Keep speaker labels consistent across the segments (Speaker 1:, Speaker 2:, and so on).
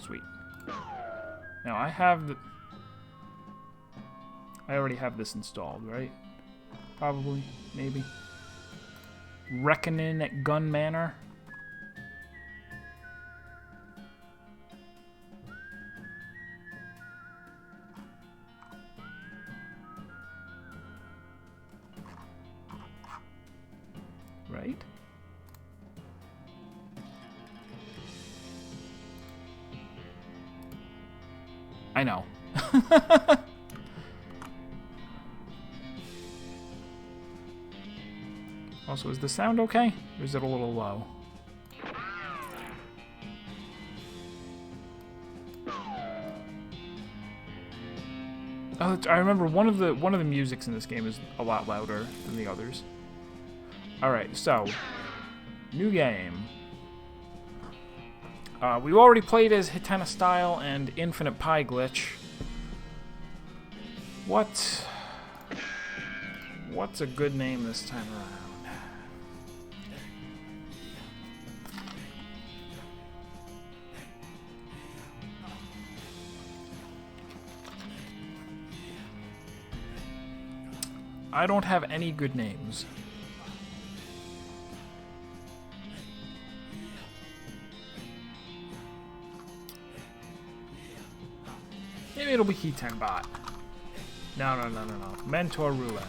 Speaker 1: Sweet. Now I have the... I already have this installed, right? Probably. Maybe. Reckonin at Gun Manor. Right? I know. Also, is the sound okay? Or is it a little low? Oh, I remember one of the musics in this game is a lot louder than the others. Alright, so new game. We've already played as Hitena Style and Infinite Pie Glitch. What's a good name this time around? I don't have any good names. Maybe it'll be Heatenbot. No. Mentor Roulette.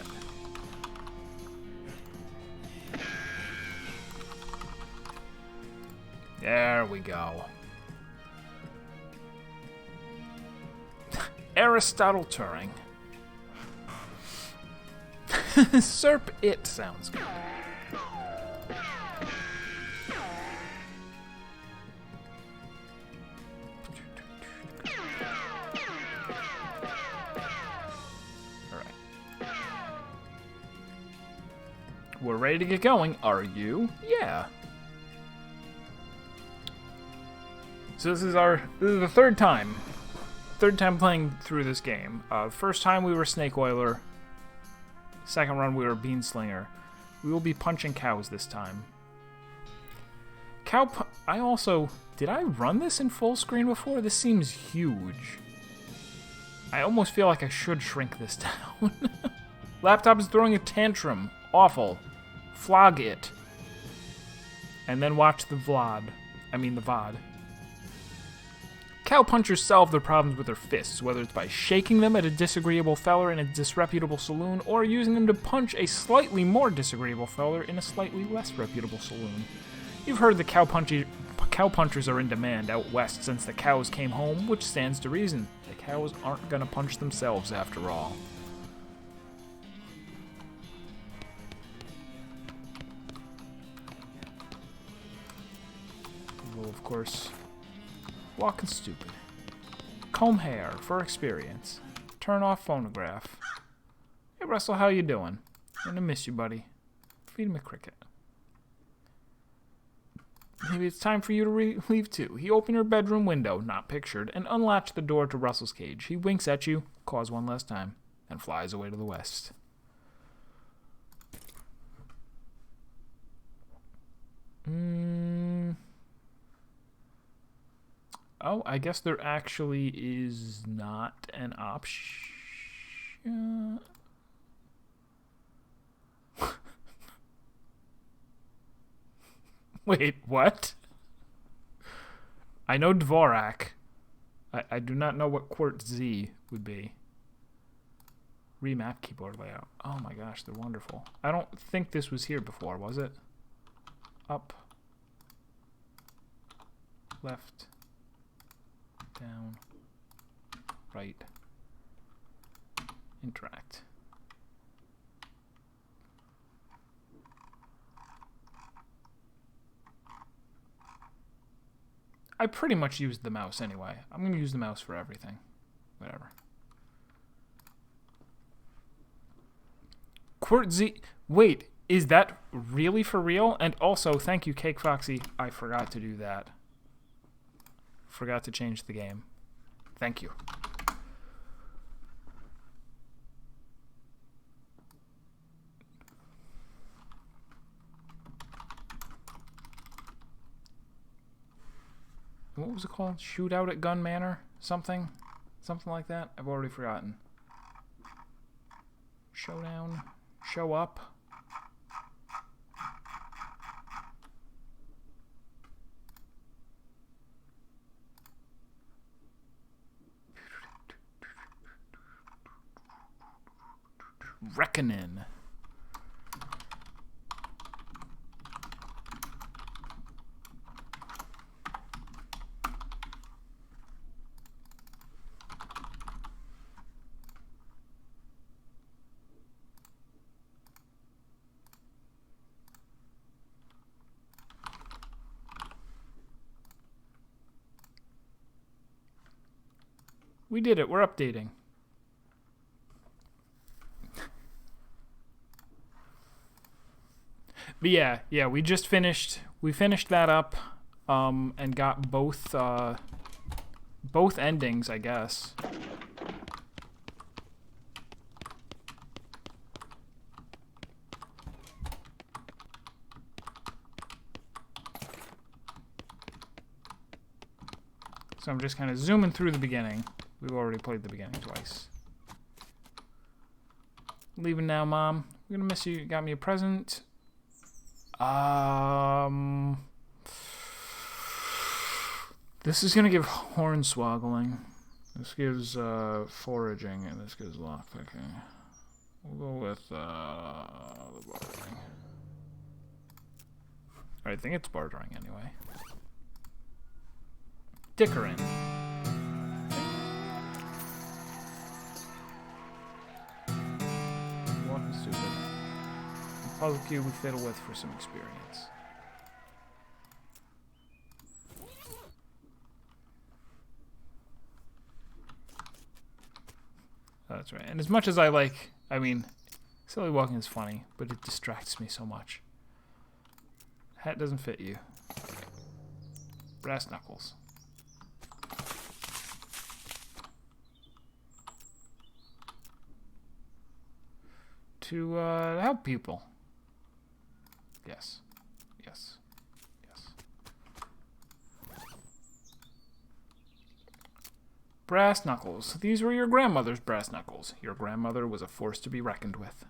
Speaker 1: There we go. Aristotle Turing. Serp It sounds good. Alright. We're ready to get going. Are you? Yeah. So this is the third time. Third time playing through this game. First time we were Snake Oiler. Second run we were Beanslinger. We will be punching cows this time. Did I run this in full screen before? This seems huge. I almost feel like I should shrink this down. Laptop is throwing a tantrum. Awful. Flog it. And then watch the VOD. Cow punchers solve their problems with their fists, whether it's by shaking them at a disagreeable feller in a disreputable saloon, or using them to punch a slightly more disagreeable feller in a slightly less reputable saloon. You've heard the cow punchers are in demand out west since the cows came home, which stands to reason. The cows aren't gonna punch themselves after all. Well, of course... Walking stupid. Comb hair for experience. Turn off phonograph. Hey Russell, how you doing? I'm gonna miss you, buddy. Feed him a cricket. Maybe it's time for you to leave too. He opened your bedroom window, not pictured, and unlatched the door to Russell's cage. He winks at you, caws one last time, and flies away to the west. Oh, I guess there actually is not an option. Wait, what? I know Dvorak. I do not know what Quartz Z would be. Remap keyboard layout. Oh my gosh, they're wonderful. I don't think this was here before, was it? Up. Left. Down, right, interact. I pretty much used the mouse anyway. I'm going to use the mouse for everything. Whatever. Quartz Z. Wait, is that really for real? And also, thank you, Cake Foxy. I forgot to do that. Forgot to change the game. Thank you. What was it called? Shootout at Gun Manor? Something like that. I've already forgotten. Showdown. Show up. Reckonin. We did it. We're updating. But yeah, we just finished. We finished that up, and got both endings, I guess. So I'm just kind of zooming through the beginning. We've already played the beginning twice. Leaving now, Mom. We're gonna miss you. Got me a present. This is gonna give hornswoggling. This gives foraging, and this gives lockpicking. We'll go with the bartering. I think it's bartering anyway. Dickering. Walking stupid. Puzzle cube we fiddle with for some experience. Oh, that's right. And as much as I mean, silly walking is funny, but it distracts me so much. Hat doesn't fit you. Brass knuckles. To help people. Yes. Yes. Yes. Brass knuckles. These were your grandmother's brass knuckles. Your grandmother was a force to be reckoned with.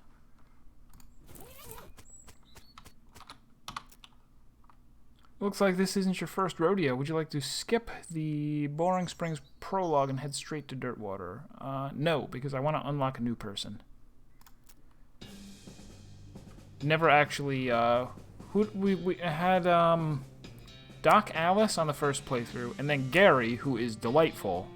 Speaker 1: Looks like this isn't your first rodeo. Would you like to skip the Boring Springs prologue and head straight to Dirtwater? No, because I want to unlock a new person. Never actually, we had, Doc Alice on the first playthrough, and then Gary, who is delightful.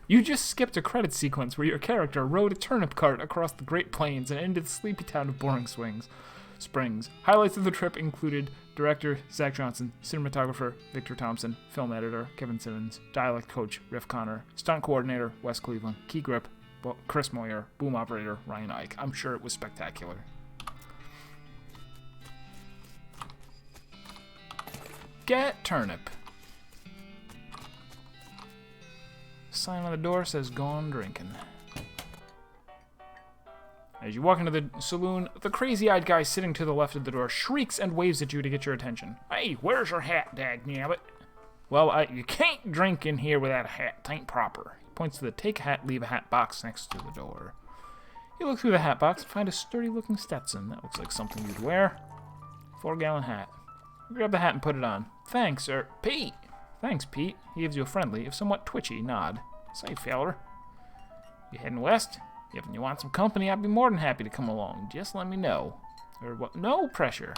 Speaker 1: You just skipped a credit sequence where your character rode a turnip cart across the Great Plains and into the sleepy town of Boring Springs. Highlights of the trip included director Zach Johnson, cinematographer Victor Thompson, film editor Kevin Simmons, dialect coach Riff Connor, stunt coordinator Wes Cleveland, key grip Chris Moyer, boom operator Ryan Ike. I'm sure it was spectacular. Get turnip. Sign on the door says gone drinking. As you walk into the saloon, the crazy-eyed guy sitting to the left of the door shrieks and waves at you to get your attention. Hey, where's your hat, dagnabbit? Well, you can't drink in here without a hat. Tain't proper. He points to the take a hat, leave a hat box next to the door. You look through the hat box and find a sturdy-looking Stetson. That looks like something you'd wear. 4-gallon hat. You grab the hat and put it on. Thanks, sir. Pete! Thanks, Pete. He gives you a friendly, if somewhat twitchy, nod. Say, feller. You heading west? If you want some company, I'd be more than happy to come along. Just let me know. Or what? No pressure.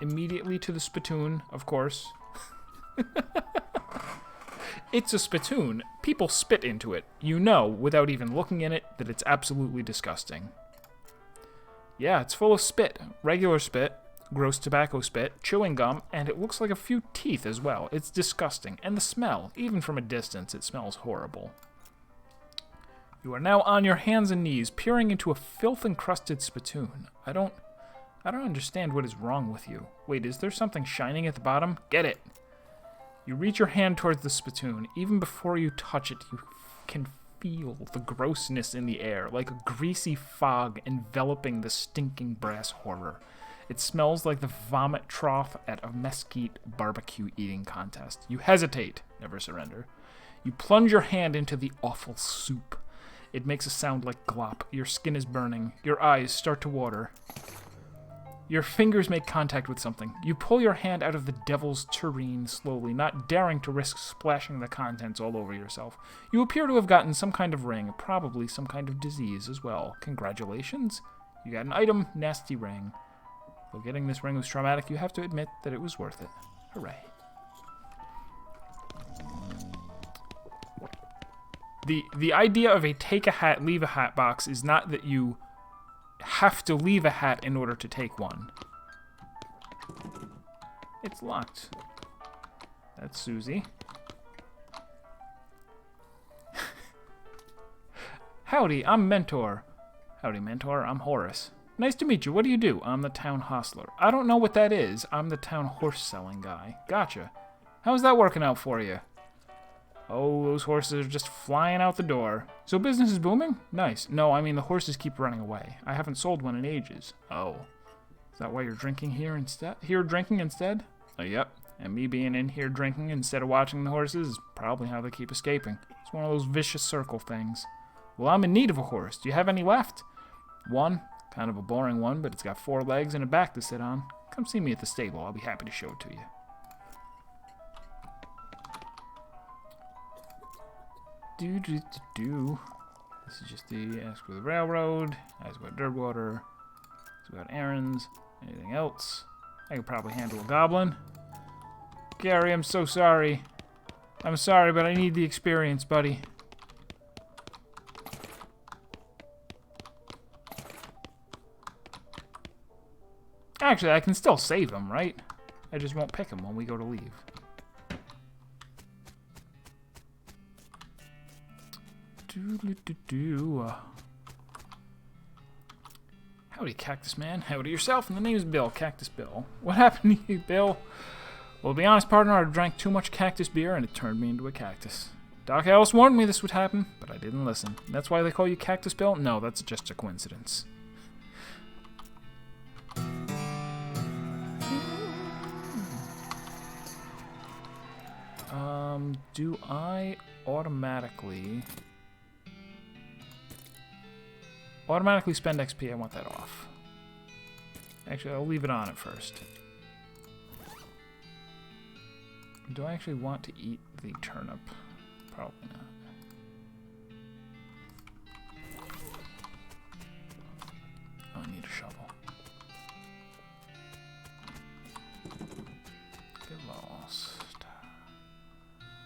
Speaker 1: Immediately to the spittoon, of course. It's a spittoon. People spit into it. You know, without even looking in it, that it's absolutely disgusting. Yeah, it's full of spit. Regular spit, gross tobacco spit, chewing gum, and it looks like a few teeth as well. It's disgusting. And the smell, even from a distance, it smells horrible. You are now on your hands and knees, peering into a filth-encrusted spittoon. I don't understand what is wrong with you. Wait, is there something shining at the bottom? Get it! You reach your hand towards the spittoon. Even before you touch it, you can feel the grossness in the air, like a greasy fog enveloping the stinking brass horror. It smells like the vomit trough at a mesquite barbecue eating contest. You hesitate, never surrender. You plunge your hand into the awful soup. It makes a sound like glop. Your skin is burning. Your eyes start to water. Your fingers make contact with something. You pull your hand out of the devil's tureen slowly, not daring to risk splashing the contents all over yourself. You appear to have gotten some kind of ring, probably some kind of disease as well. Congratulations. You got an item, nasty ring. Though getting this ring was traumatic, you have to admit that it was worth it. Hooray. The idea of a take a hat, leave a hat box is not that you have to leave a hat in order to take one. It's locked. That's Susie. Howdy, I'm Mentor. Howdy, Mentor. I'm Horace. Nice to meet you. What do you do? I'm the town hostler. I don't know what that is. I'm the town horse-selling guy. Gotcha. How's that working out for you? Oh, those horses are just flying out the door. So business is booming? Nice. No, I mean the horses keep running away. I haven't sold one in ages. Oh. Is that why you're drinking here instead? Yep. And me being in here drinking instead of watching the horses is probably how they keep escaping. It's one of those vicious circle things. Well, I'm in need of a horse. Do you have any left? One. Kind of a boring one, but it's got 4 legs and a back to sit on. Come see me at the stable. I'll be happy to show it to you. This is just the ask for the railroad, ask about Dirtwater, ask about errands, anything else. I could probably handle a goblin. Gary, I'm so sorry. I'm sorry, but I need the experience, buddy. Actually, I can still save him, right? I just won't pick him when we go to leave. Howdy, Cactus Man. Howdy yourself, and the name's Bill, Cactus Bill. What happened to you, Bill? Well, to be honest, partner, I drank too much cactus beer, and it turned me into a cactus. Doc Ellis warned me this would happen, but I didn't listen. That's why they call you Cactus Bill? No, that's just a coincidence. Do I automatically spend XP? I want that off. Actually, I'll leave it on at first. Do I actually want to eat the turnip? Probably not. Oh, I need a shovel. Get lost.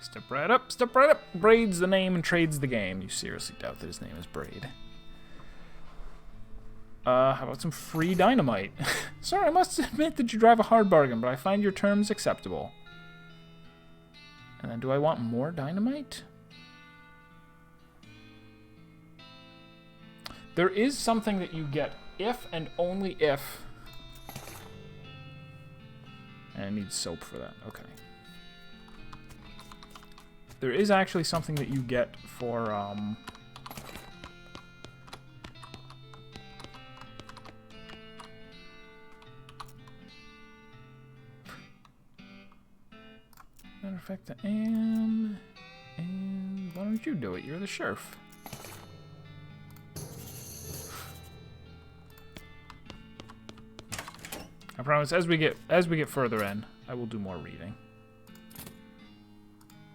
Speaker 1: Step right up, step right up. Braid's the name and trade's the game. You seriously doubt that his name is Braid. How about some free dynamite? Sorry, I must admit that you drive a hard bargain, but I find your terms acceptable. And then do I want more dynamite? There is something that you get if and only if. And I need soap for that. Okay. There is actually something that you get for, matter of fact, I am. And why don't you do it? You're the sheriff. I promise, as we get further in, I will do more reading.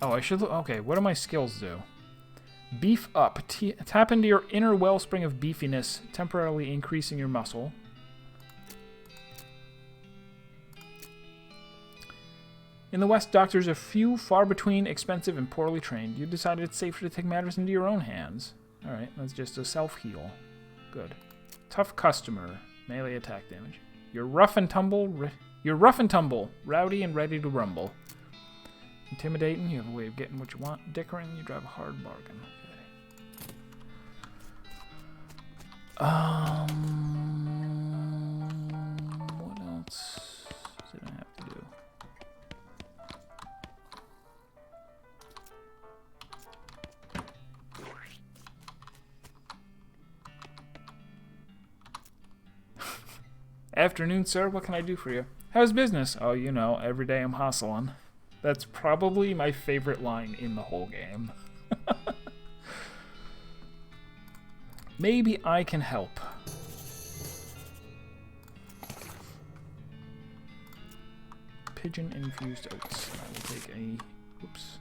Speaker 1: Oh, I should look. Okay, what do my skills do? Beef up. Tap into your inner wellspring of beefiness, temporarily increasing your muscle. In the West, doctors are few, far between, expensive, and poorly trained. You decided it's safer to take matters into your own hands. Alright, that's just a self-heal. Good. Tough customer. Melee attack damage. You're rough and tumble, rowdy and ready to rumble. Intimidating, you have a way of getting what you want. Dickering, you drive a hard bargain. Okay. What else did I have to do? Afternoon, sir. What can I do for you? How's business? Oh, you know, every day I'm hustling. That's probably my favorite line in the whole game. Maybe I can help. Pigeon infused oats. I will take a... Oops.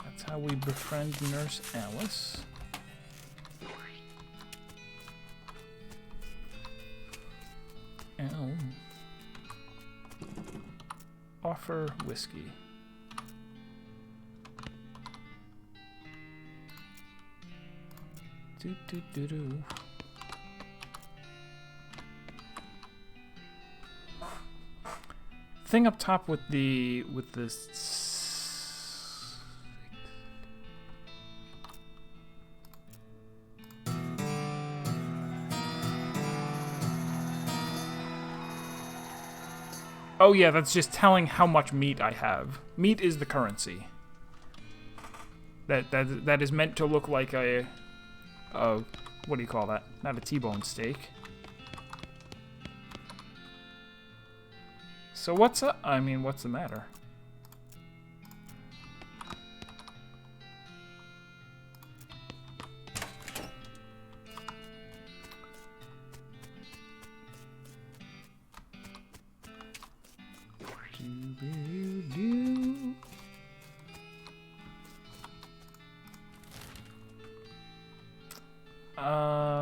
Speaker 1: That's how we befriend Nurse Alice. Ow. Offer whiskey. Do do do do. Thing up top with this. Oh yeah, that's just telling how much meat I have. Meat is the currency. That is meant to look like a what do you call that? Not a T-bone steak. So what's up? I mean, what's the matter?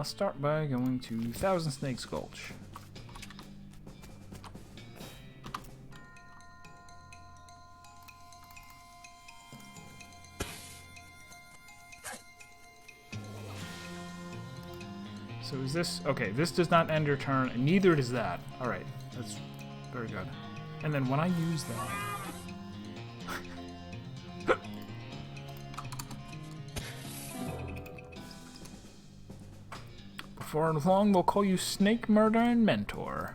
Speaker 1: Start by going to Thousand Snakes Gulch. So is this... Okay, this does not end your turn, and neither does that. Alright, that's very good. And then when I use that... Before long, we'll call you Snake Murder and Mentor.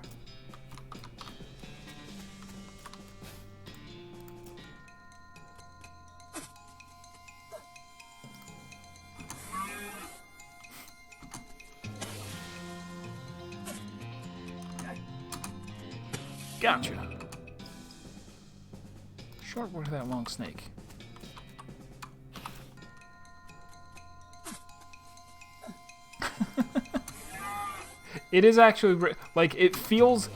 Speaker 1: Gotcha. Short word of that long snake. It is actually like it feels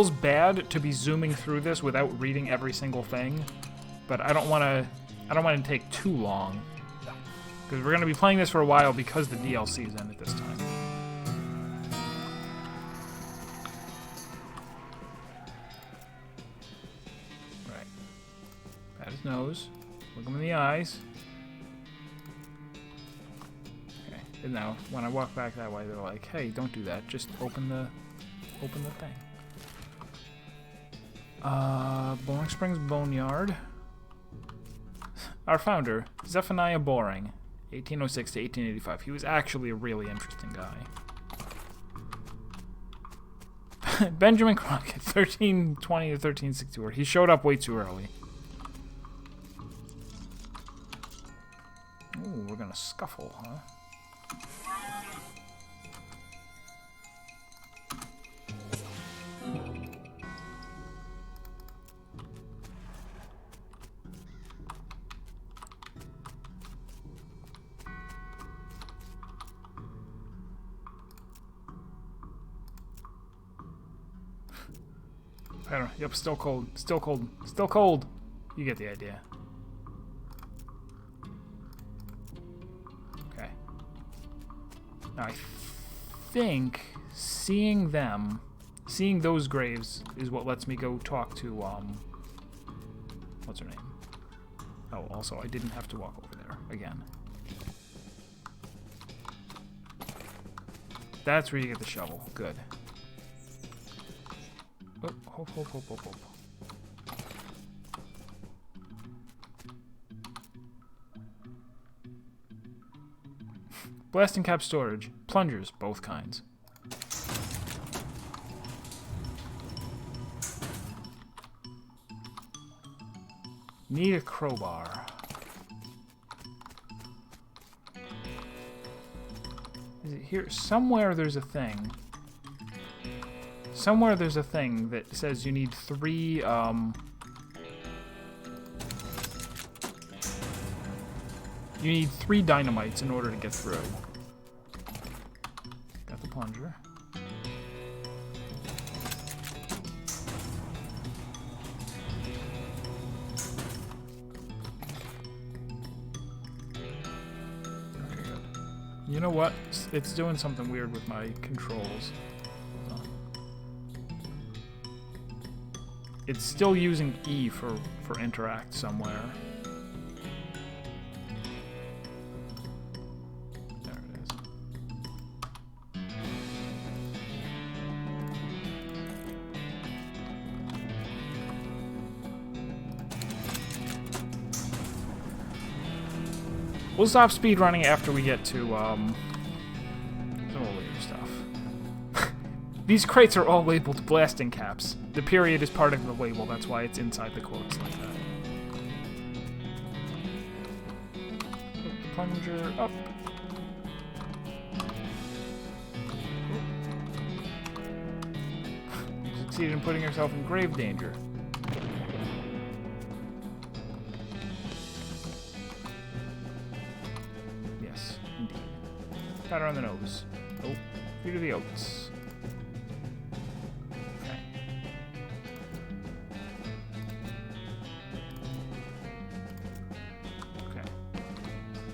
Speaker 1: bad to be zooming through this without reading every single thing, but I don't want to take too long because we're going to be playing this for a while because the DLC's in at this time. Right. Pat his nose. Look him in the eyes. And now, when I walk back that way, they're like, "Hey, don't do that. Just open the thing." Boring Springs Boneyard. Our founder, Zephaniah Boring, 1806 to 1885. He was actually a really interesting guy. Benjamin Crockett, 1320 to 1364. He showed up way too early. Ooh, we're gonna scuffle, huh? I don't know. Yep, still cold. Still cold. Still cold. You get the idea. Okay. Now I think seeing those graves is what lets me go talk to, what's her name? Oh, also, I didn't have to walk over there again. That's where you get the shovel. Good. Oh, hope, hope, hope, hope, hope. Blasting cap storage. Plungers, both kinds. Need a crowbar. here, somewhere there's a thing. Somewhere there's a thing that says you need 3, you need 3 dynamites in order to get through. Got the plunger. Okay, good. You know what? It's doing something weird with my controls. It's still using E for interact somewhere. There it is. We'll stop speedrunning after we get to some later stuff. These crates are all labeled blasting caps. The period is part of the label, that's why it's inside the quotes like that. Put the plunger up. You succeeded in putting yourself in grave danger. Yes, indeed. Pat her on the nose. Oh, feet of the oats.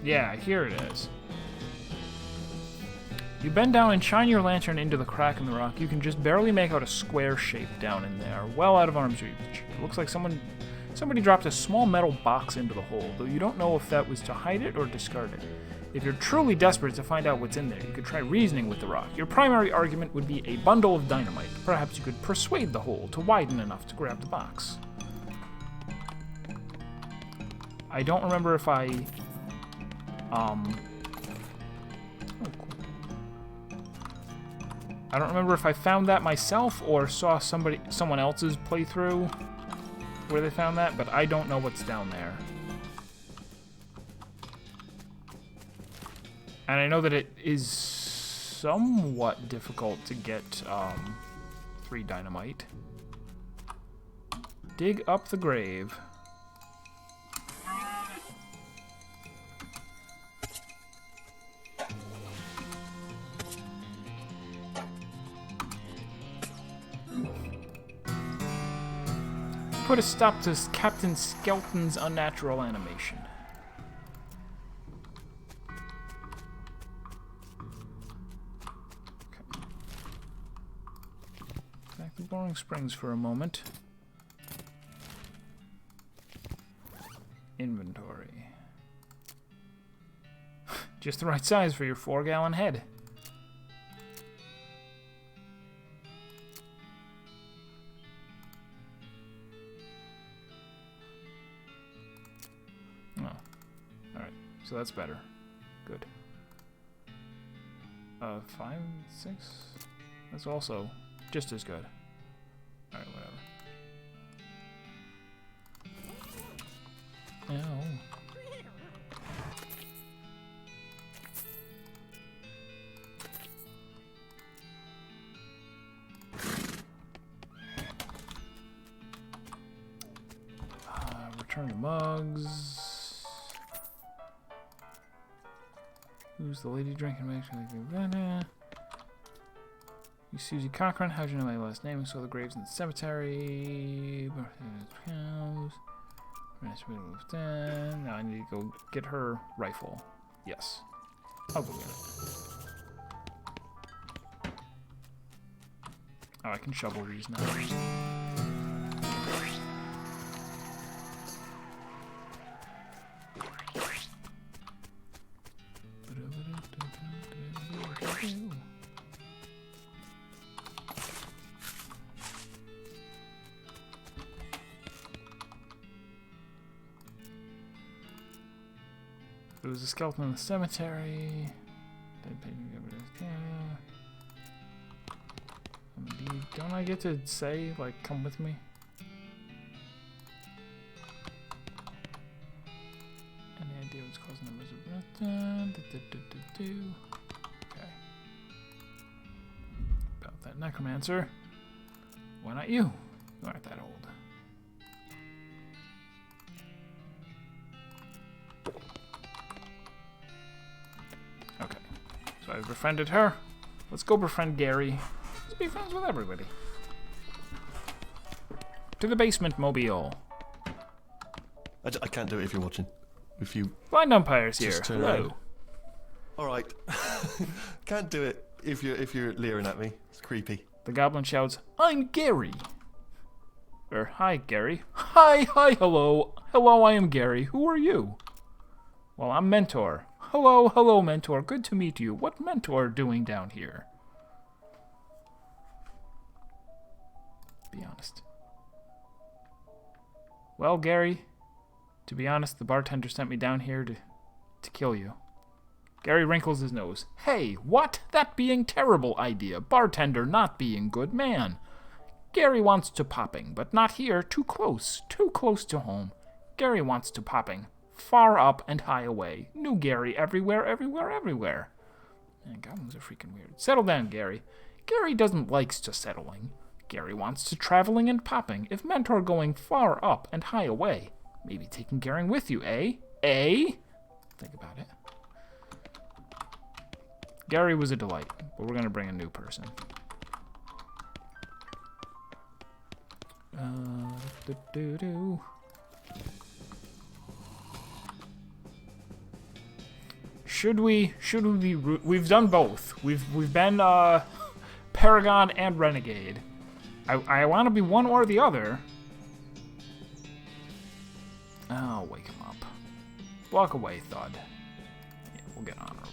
Speaker 1: Yeah, here it is. You bend down and shine your lantern into the crack in the rock. You can just barely make out a square shape down in there, well out of arm's reach. It looks like somebody dropped a small metal box into the hole, though you don't know if that was to hide it or discard it. If you're truly desperate to find out what's in there, you could try reasoning with the rock. Your primary argument would be a bundle of dynamite. Perhaps you could persuade the hole to widen enough to grab the box. I don't remember if I... I don't remember if I found that myself or saw someone else's playthrough where they found that, but I don't know what's down there. And I know that it is somewhat difficult to get 3 dynamite. Dig up the grave. Put a stop to Captain Skeleton's unnatural animation. Okay. Back to Boring Springs for a moment. Inventory. Just the right size for your 4-gallon head. So that's better. Good. 5, 6? That's also just as good. Alright, whatever. Ow. Return the mugs. Who's the lady drinking? You Susie Cochran. How'd you know my last name? I saw the graves in the cemetery. Now I need to go get her rifle. Yes. I'll go get it. Oh, I can shovel these now. There was a skeleton in the cemetery. Don't I get to say, like, come with me? Any idea what's causing the resurrection? Okay. necromancer. Why not you? You aren't that old. Okay. So I've befriended her. Let's go befriend Gary. Let's be friends with everybody. To the basement mobile.
Speaker 2: I can't do it if you're watching. If you
Speaker 1: Blind umpire's here.
Speaker 2: just turn
Speaker 1: Hello.
Speaker 2: around. All right. Can't do it if you're leering at me. It's creepy.
Speaker 1: The goblin shouts, "I'm Gary." Hi, Gary. Hi, hello. Hello, I am Gary. Who are you? Well, I'm Mentor. Hello, Mentor. Good to meet you. What Mentor doing down here? Be honest. Well, Gary, to be honest, the bartender sent me down here to kill you. Gary wrinkles his nose. Hey, what? That being terrible idea. Bartender not being good man. Gary wants to popping, but not here. Too close to home. Gary wants to popping. Far up and high away. New Gary everywhere. Man, goblins are freaking weird. Settle down, Gary. Gary doesn't likes to settling. Gary wants to traveling and popping. If Mentor going far up and high away. Maybe taking Gary with you, eh? Think about it. Gary was a delight, but we're going to bring a new person. Should we be... We've done both. We've been Paragon and Renegade. I want to be one or the other. Oh, wake him up. Walk away, Thud. Yeah, we'll get honorable.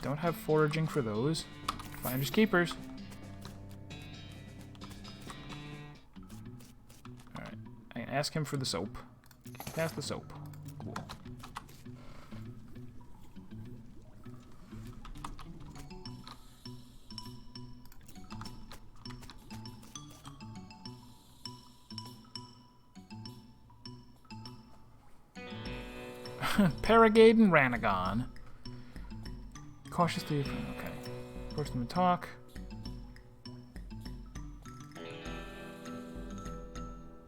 Speaker 1: Don't have foraging for those. Finders keepers. Alright. I can ask him for the soap. Pass the soap. Cool. Paragade and Ranagon. Cautiously, okay. Force them to talk.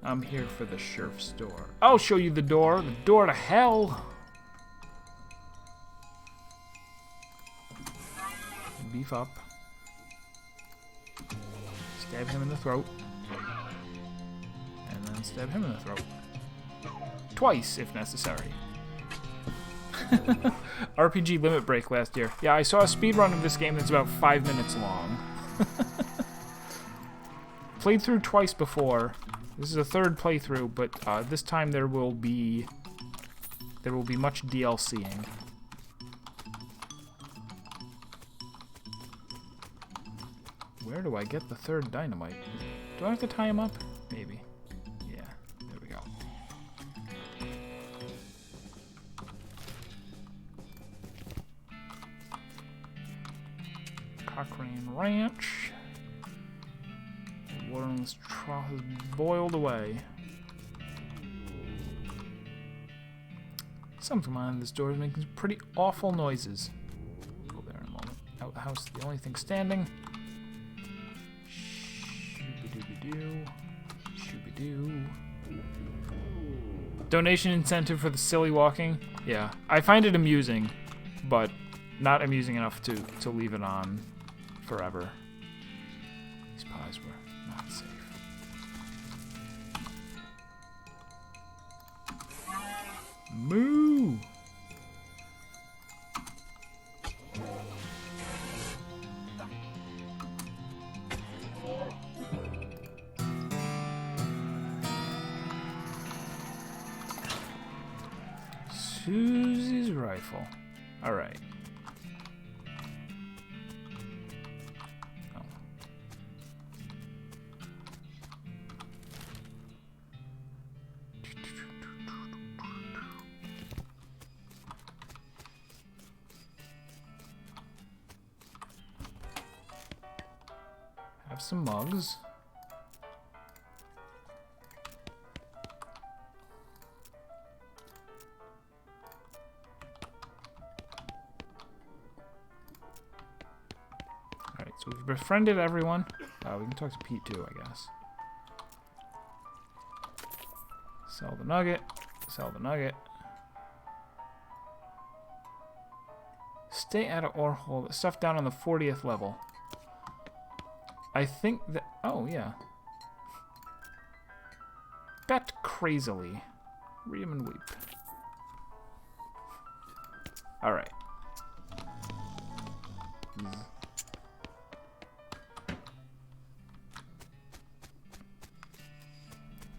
Speaker 1: I'm here for the sheriff's door. I'll show you the door to hell. Beef up. Stab him in the throat. And then stab him in the throat. Twice, if necessary. RPG Limit Break last year. Yeah, I saw a speedrun of this game that's about 5 minutes long. Played through twice before. This is a third playthrough, but this time there will be much DLCing. Where do I get the third dynamite? Do I have to tie him up? Maybe. Yeah, there we go. Cochrane Ranch. The water in this trough has boiled away. Something behind this door is making some pretty awful noises. Go there in a moment. Outhouse, the only thing standing. Shooby-dooby-doo. Shooby-doo. Donation incentive for the silly walking. Yeah, I find it amusing, but not amusing enough to leave it on forever. These pies were not safe. Moo! Susie's rifle. All right. Have some mugs. So we've befriended everyone. We can talk to Pete too, I guess. Sell the nugget. Sell the nugget. Stay out of ore hole. Stuff down on the 40th level. I think that... Oh, yeah. Bet crazily. Ream and weep. Alright.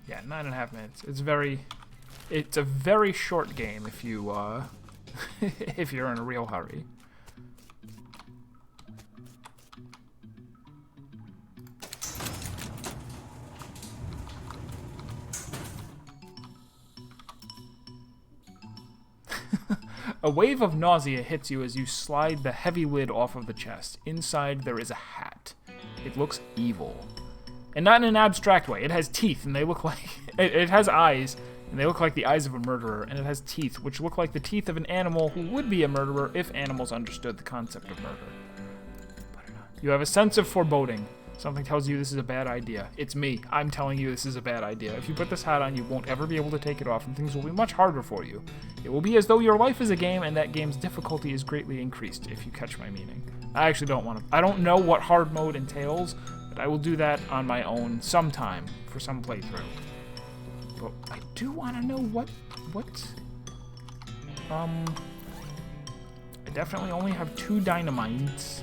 Speaker 1: Yeah, 9.5 minutes. It's a very short game if you, if you're in a real hurry. A wave of nausea hits you as you slide the heavy lid off of the chest. Inside, there is a hat. It looks evil. And not in an abstract way. It has teeth, and they look like... It has eyes, and they look like the eyes of a murderer. And it has teeth, which look like the teeth of an animal who would be a murderer if animals understood the concept of murder. You have a sense of foreboding. Something tells you this is a bad idea. It's me. I'm telling you this is a bad idea. If you put this hat on, you won't ever be able to take it off, and things will be much harder for you. It will be as though your life is a game, and that game's difficulty is greatly increased, if you catch my meaning. I actually don't want to... I don't know what hard mode entails, but I will do that on my own sometime for some playthrough. But I do want to know what... I definitely only have 2 dynamites.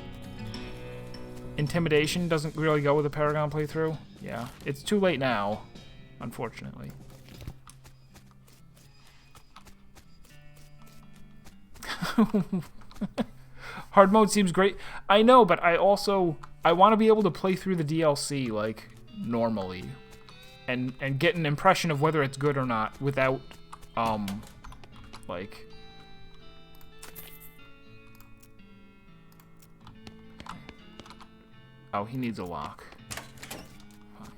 Speaker 1: Intimidation doesn't really go with a Paragon playthrough. Yeah, it's too late now, unfortunately. Hard mode seems great. I know, but I want to be able to play through the DLC like normally, and get an impression of whether it's good or not without like. Oh, he needs a lock. Fine.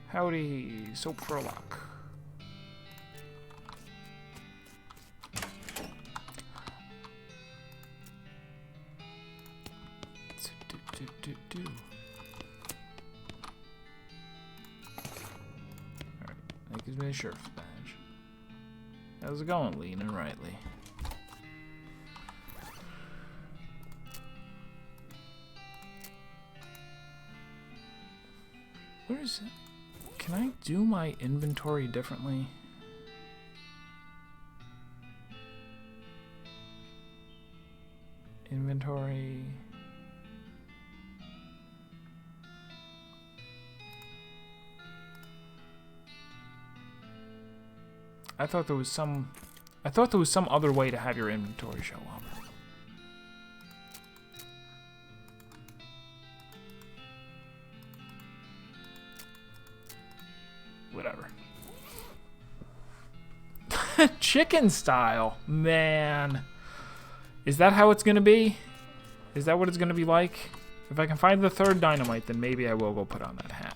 Speaker 1: Howdy, soap for a lock. Alright, that gives me a sheriff's badge. How's it going, Lean and Rightly? Where is it? Can I do my inventory differently? Inventory. I thought there was some other way to have your inventory show up. Whatever. Chicken style, man. Is that how it's gonna be? Is that what it's gonna be like? If I can find the 3rd dynamite, then maybe I will go put on that hat.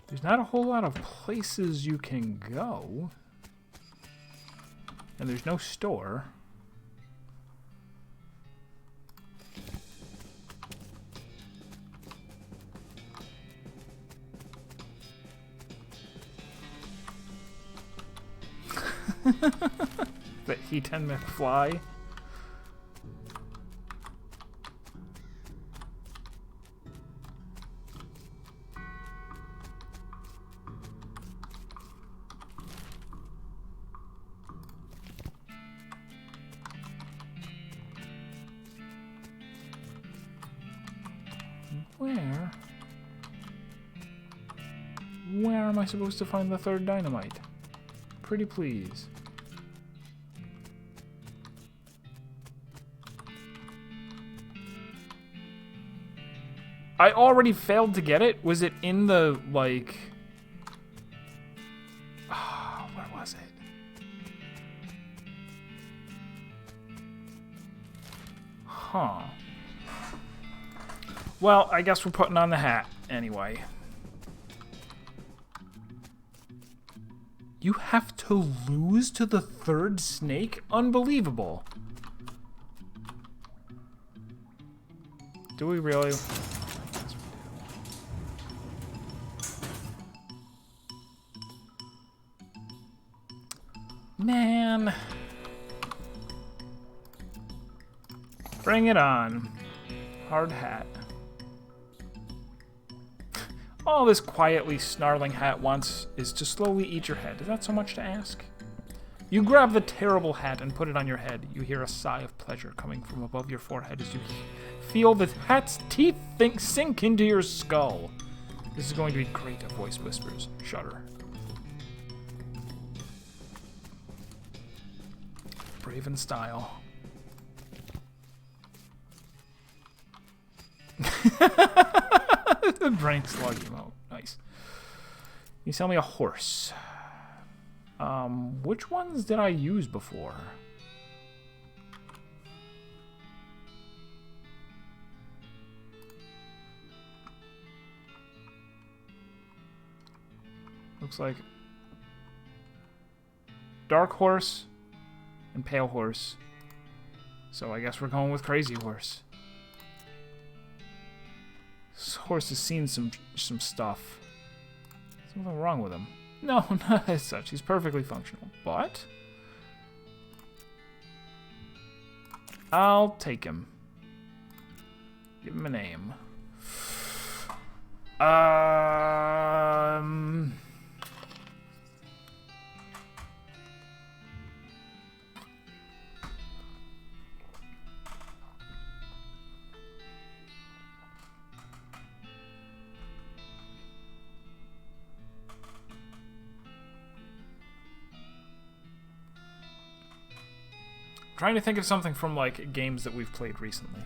Speaker 1: There's not a whole lot of places you can go. And there's no store. The E10 McFly. Where am I supposed to find the 3rd dynamite? Pretty please. I already failed to get it? Was it in the, like... where was it? Huh. Well, I guess we're putting on the hat anyway. You have to lose to the third snake? Unbelievable. Do we really? Man. Bring it on. Hard hat. All this quietly snarling hat wants is to slowly eat your head. Is that so much to ask? You grab the terrible hat and put it on your head. You hear a sigh of pleasure coming from above your forehead as you feel the hat's teeth sink into your skull. This is going to be great, a voice whispers. Shudder. Brave in style. The brain slug emote. Nice. You sell me a horse. Which ones did I use before? Looks like Dark Horse and Pale Horse. So I guess we're going with Crazy Horse. This horse has seen some stuff. Something wrong with him. No, not as such. He's perfectly functional. But I'll take him. Give him a name. Trying to think of something from, like, games that we've played recently.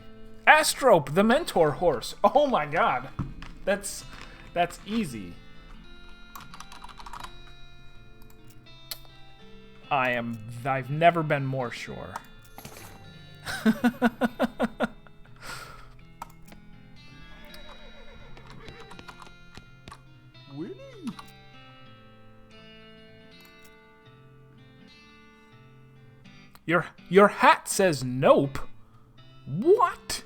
Speaker 1: Astrope, the mentor horse. Oh my god. That's easy. I've never been more sure. Your hat says nope. What?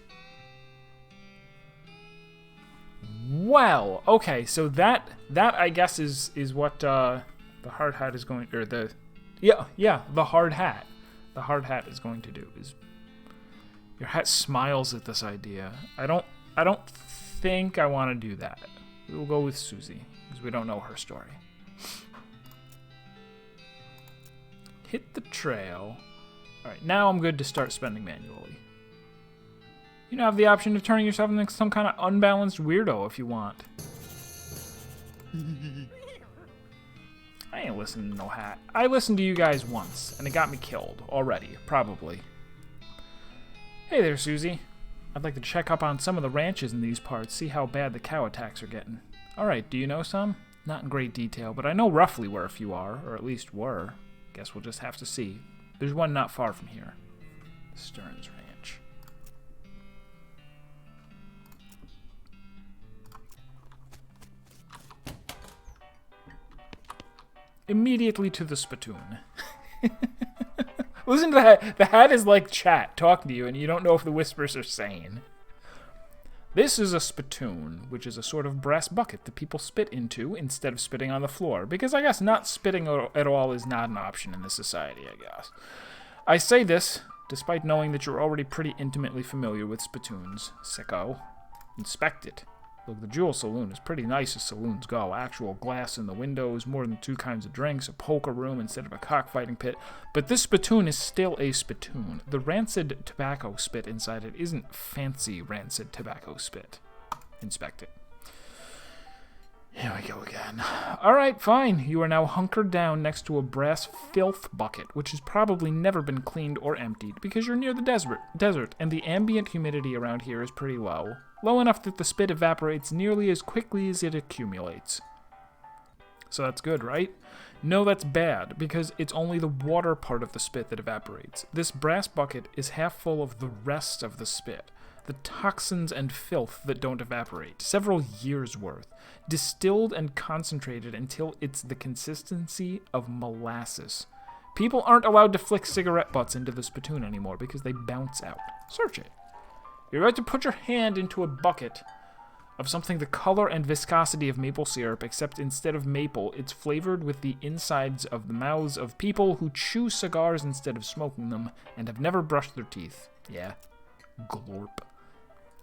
Speaker 1: Well, okay, so that I guess is what the hard hat is going, or the hard hat. The hard hat is going to do is your hat smiles at this idea. I don't think I want to do that. We'll go with Susie because we don't know her story. Hit the trail. Alright, now I'm good to start spending manually. You now have the option of turning yourself into some kind of unbalanced weirdo if you want. I ain't listening to no hat. I listened to you guys once, and it got me killed already, probably. Hey there, Susie. I'd like to check up on some of the ranches in these parts, see how bad the cow attacks are getting. Alright, do you know some? Not in great detail, but I know roughly where a few are, or at least were. Guess we'll just have to see. There's one not far from here. Stearns Ranch. Immediately to the spittoon. Listen to that. The hat is like chat talking to you, and you don't know if the whispers are sane. This is a spittoon, which is a sort of brass bucket that people spit into instead of spitting on the floor. Because I guess not spitting at all is not an option in this society, I guess. I say this, despite knowing that you're already pretty intimately familiar with spittoons. Sicko. Inspect it. Look, the Jewel Saloon is pretty nice as saloons go. Actual glass in the windows, more than 2 kinds of drinks, a poker room instead of a cockfighting pit. But this spittoon is still a spittoon. The rancid tobacco spit inside it isn't fancy rancid tobacco spit. Inspect it. Here we go again. Alright, fine. You are now hunkered down next to a brass filth bucket, which has probably never been cleaned or emptied because you're near the desert, and the ambient humidity around here is pretty low. Low enough that the spit evaporates nearly as quickly as it accumulates. So that's good, right? No, that's bad, because it's only the water part of the spit that evaporates. This brass bucket is half full of the rest of the spit. The toxins and filth that don't evaporate, several years' worth, distilled and concentrated until it's the consistency of molasses. People aren't allowed to flick cigarette butts into the spittoon anymore because they bounce out. Search it. You're about to put your hand into a bucket of something the color and viscosity of maple syrup, except instead of maple, it's flavored with the insides of the mouths of people who chew cigars instead of smoking them and have never brushed their teeth. Yeah. Glorp.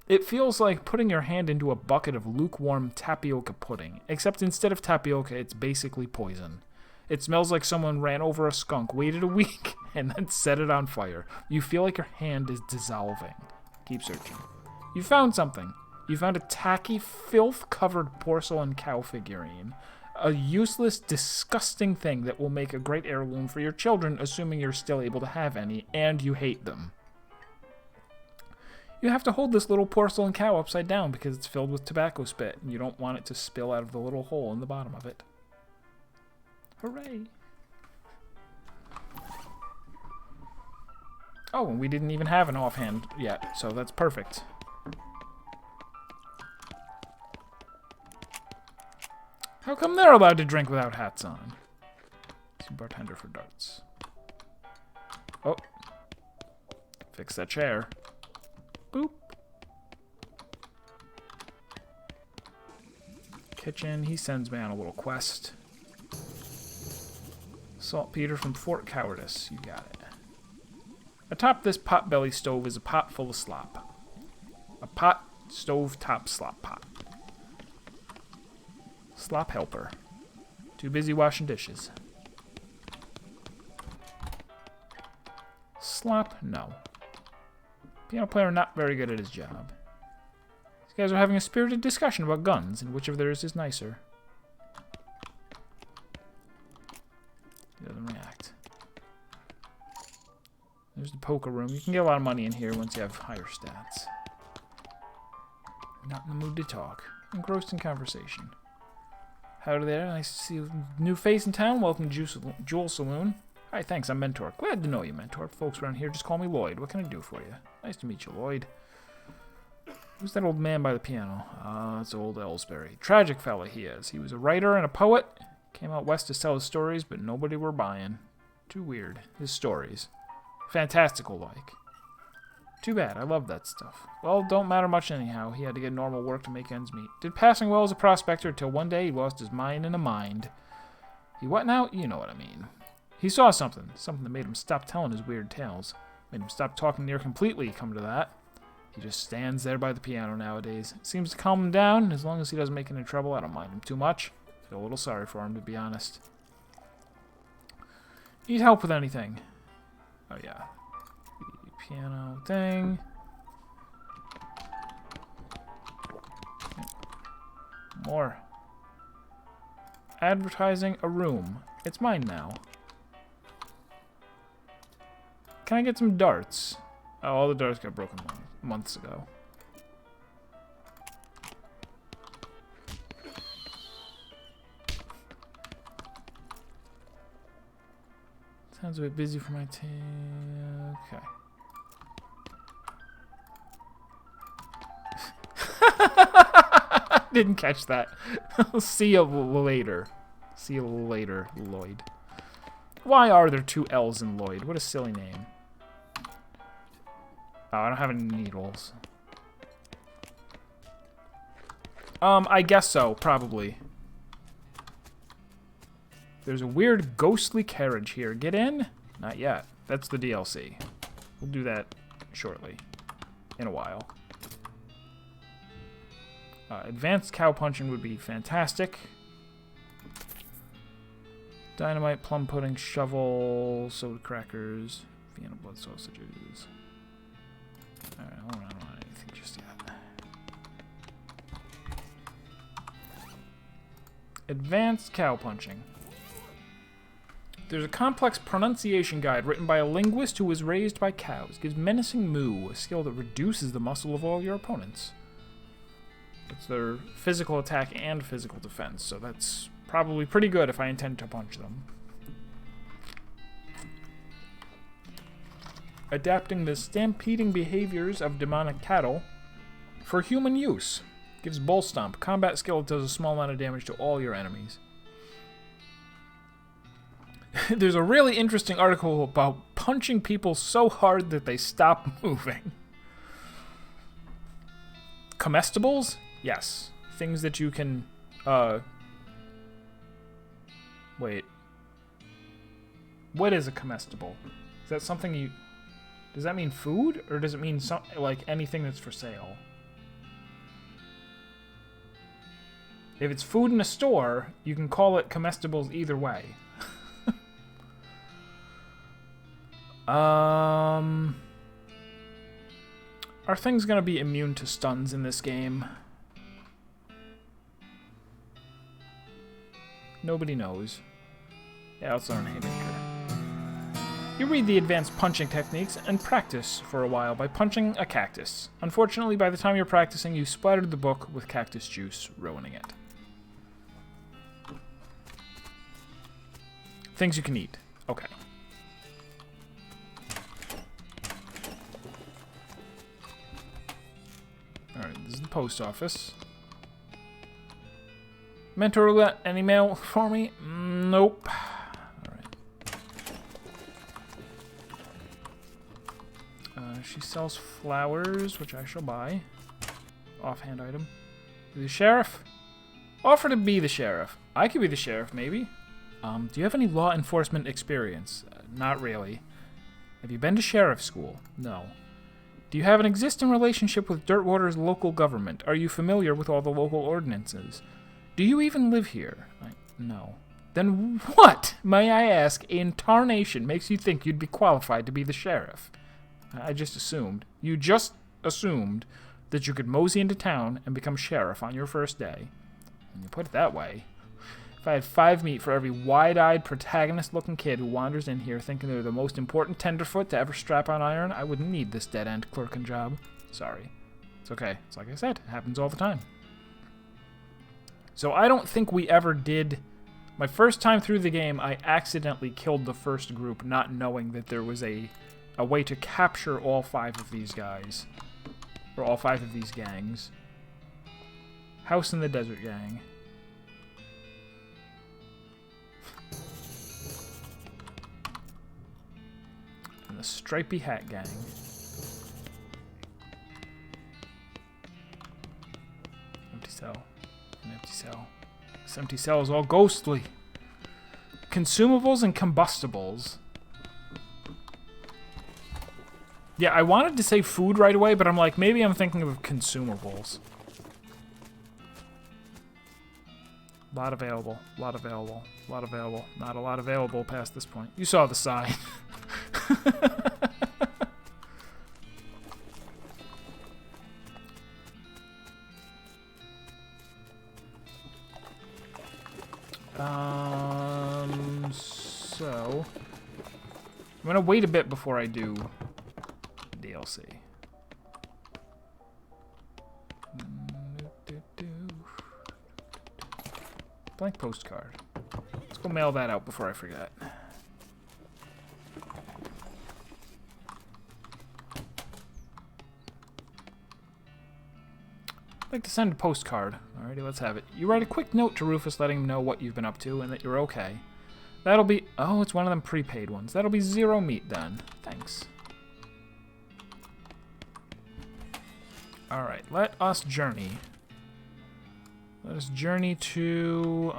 Speaker 1: It feels like putting your hand into a bucket of lukewarm tapioca pudding, except instead of tapioca, it's basically poison. It smells like someone ran over a skunk, waited a week, and then set it on fire. You feel like your hand is dissolving. Keep searching. You found something. You found a tacky, filth-covered porcelain cow figurine. A useless, disgusting thing that will make a great heirloom for your children, assuming you're still able to have any, and you hate them. You have to hold this little porcelain cow upside down because it's filled with tobacco spit, and you don't want it to spill out of the little hole in the bottom of it. Hooray! Oh, and we didn't even have an offhand yet, so that's perfect. How come they're allowed to drink without hats on? See bartender for darts. Oh. Fix that chair. Boop. Kitchen. He sends me on a little quest. Saltpeter from Fort Cowardice. You got it. Atop this potbelly stove is a pot full of slop. A pot stove top slop pot. Slop helper. Too busy washing dishes. Slop? No. Piano player not very good at his job. These guys are having a spirited discussion about guns and which of theirs is nicer. He doesn't react. There's the poker room. You can get a lot of money in here once you have higher stats. Not in the mood to talk. Engrossed in conversation. Howdy there. Nice to see a new face in town. Welcome to Jewel Saloon. Hi, thanks. I'm Mentor. Glad to know you, Mentor. Folks around here just call me Lloyd. What can I do for you? Nice to meet you, Lloyd. Who's that old man by the piano? It's old Ellsbury. Tragic fella he is. He was a writer and a poet. Came out west to sell his stories, but nobody were buying. Too weird. His stories. Fantastical like. Too bad. I love that stuff. Well, don't matter much anyhow. He had to get normal work to make ends meet. Did passing well as a prospector till one day he lost his mind in a mind. He what now? You know what I mean. He saw something. Something that made him stop telling his weird tales. Made him stop talking near completely, come to that. He just stands there by the piano nowadays. It seems to calm him down. As long as he doesn't make any trouble, I don't mind him too much. Feel a little sorry for him, to be honest. Need help with anything? Oh, yeah. The piano thing. More. Advertising a room. It's mine now. Can I get some darts? Oh, all the darts got broken months ago. Sounds a bit busy for my team. Okay. Didn't catch that. See you later. See you later, Lloyd. Why are there two L's in Lloyd? What a silly name. Oh, I don't have any needles. I guess so, probably. There's a weird ghostly carriage here. Get in? Not yet. That's the DLC. We'll do that shortly. In a while. Advanced cow punching would be fantastic. Dynamite, plum pudding, shovel, soda crackers, Vienna blood sausages. Alright, I don't want anything just yet. Advanced cowpunching. There's a complex pronunciation guide written by a linguist who was raised by cows. Gives menacing moo, a skill that reduces the muscle of all your opponents. It's their physical attack and physical defense, so that's probably pretty good if I intend to punch them. Adapting the stampeding behaviors of demonic cattle for human use. Gives bull stomp, combat skill that does a small amount of damage to all your enemies. There's a really interesting article about punching people so hard that they stop moving. Comestibles? Yes. Things that you can, wait. What is a comestible? Is that something you... Does that mean food? Or does it mean like anything that's for sale? If it's food in a store, you can call it comestibles either way. Are things gonna be immune to stuns in this game? Nobody knows. Yeah, let's learn Haymaker. You read the advanced punching techniques and practice for a while by punching a cactus. Unfortunately, by the time you're practicing, you splattered the book with cactus juice, ruining it. Things you can eat. Okay. Alright, this is the post office. Mentor roulette, any mail for me? Nope. Alright. She sells flowers, which I shall buy. Offhand item. The sheriff? Offer to be the sheriff. I could be the sheriff, maybe. Do you have any law enforcement experience? Not really. Have you been to sheriff school? No. Do you have an existing relationship with Dirtwater's local government? Are you familiar with all the local ordinances? Do you even live here? No. Then what, may I ask, in tarnation makes you think you'd be qualified to be the sheriff? I just assumed. You just assumed that you could mosey into town and become sheriff on your first day. When you put it that way, if I had 5 meat for every wide-eyed, protagonist-looking kid who wanders in here thinking they're the most important tenderfoot to ever strap on iron, I wouldn't need this dead-end clerking job. Sorry. It's okay. It's like I said, it happens all the time. So I don't think we ever did... My first time through the game, I accidentally killed the first group, not knowing that there was a way to capture all 5 of these guys. Or all 5 of these gangs. House in the Desert Gang. And the Stripy Hat Gang. Empty cell. An empty cell. This empty cell is all ghostly. Consumables and combustibles. Yeah, I wanted to say food right away, but I'm like, maybe I'm thinking of consumables. Lot available, lot available, lot available. Not a lot available past this point. You saw the sign. So I'm gonna wait a bit before I do DLC. Blank postcard. Let's go mail that out before I forget. I'd like to send a postcard. Alrighty, let's have it. You write a quick note to Rufus letting him know what you've been up to and that you're okay. That'll be... Oh, it's one of them prepaid ones. That'll be 0 meat then. Thanks. Alright, let us journey. Let us journey to...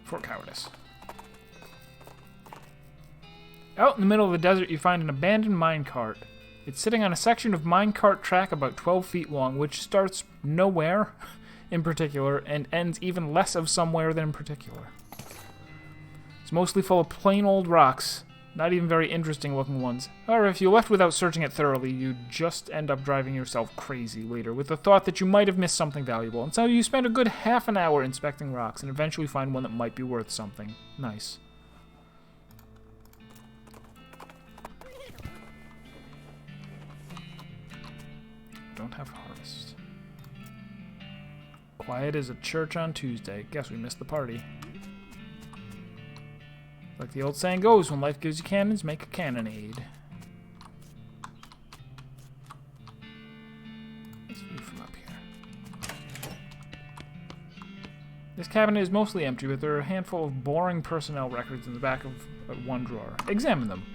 Speaker 1: Fort Cowardice. Out in the middle of the desert, you find an abandoned minecart. It's sitting on a section of minecart track about 12 feet long, which starts nowhere in particular and ends even less of somewhere than in particular. It's mostly full of plain old rocks Not even very interesting looking ones. However, if you left without searching it thoroughly, you'd just end up driving yourself crazy later with the thought that you might have missed something valuable. And so you spend a good half an hour inspecting rocks and eventually find one that might be worth something. Nice. Don't have harvest. Quiet as a church on Tuesday. Guess we missed the party. Like the old saying goes, when life gives you cannons, make a cannonade. Let's view from up here. This cabinet is mostly empty, but there are a handful of boring personnel records in the back of one drawer. Examine them.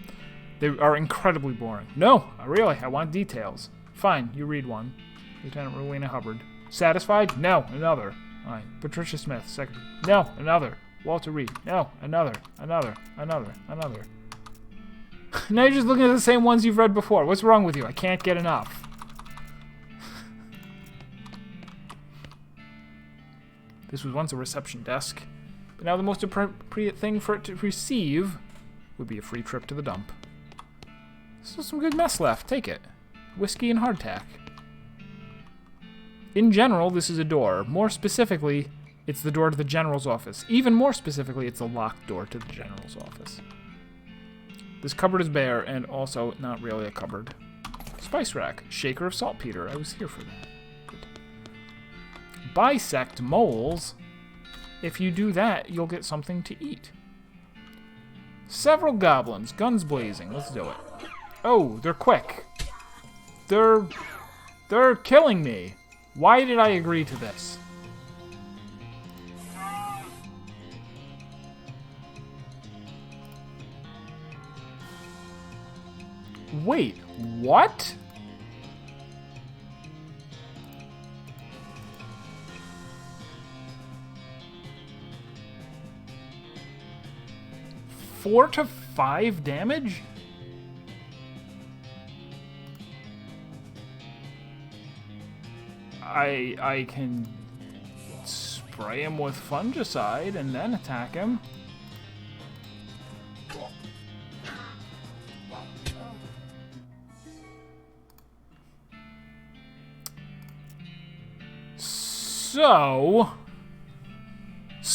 Speaker 1: They are incredibly boring. No, really, I want details. Fine, you read one. Lieutenant Rowena Hubbard. Satisfied? No, another. Alright, Patricia Smith, secretary. No, another. Walter Reed. No, another. Now you're just looking at the same ones you've read before. What's wrong with you? I can't get enough. This was once a reception desk, but now the most appropriate thing for it to receive would be a free trip to the dump. Still some good mess left. Take it. Whiskey and hardtack. In general, this is a door. More specifically, it's the door to the general's office. Even more specifically, it's a locked door to the general's office. This cupboard is bare, and also not really a cupboard. Spice rack. Shaker of saltpeter. I was here for that. Good. Bisect moles. If you do that, you'll get something to eat. Several goblins. Guns blazing. Let's do it. Oh, they're quick. They're killing me. Why did I agree to this? Wait, what? Four to 5 damage? I can spray him with fungicide and then attack him.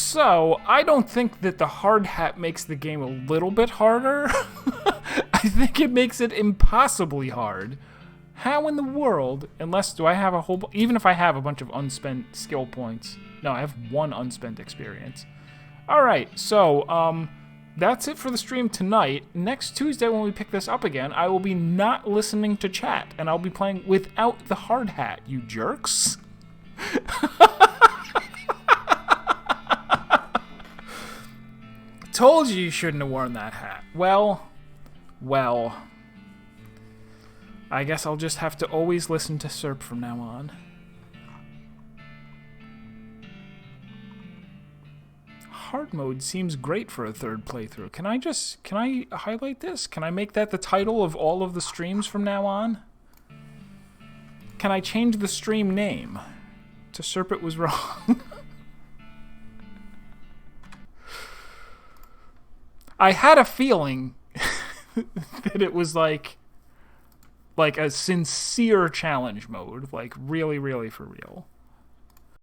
Speaker 1: So, I don't think that the hard hat makes the game a little bit harder. I think it makes it impossibly hard. How in the world, unless, do I have a whole, even if I have a bunch of unspent skill points. No, I have 1 unspent experience. Alright, so, that's it for the stream tonight. Next Tuesday when we pick this up again, I will be not listening to chat, and I'll be playing without the hard hat, you jerks. Told you shouldn't have worn that hat. Well, I guess I'll just have to always listen to Serp from now on. Hard mode seems great for a 3rd playthrough. Can I highlight this? Can I make that the title of all of the streams from now on? Can I change the stream name to Serp It Was Wrong? I had a feeling that it was like a sincere challenge mode, like really, really for real.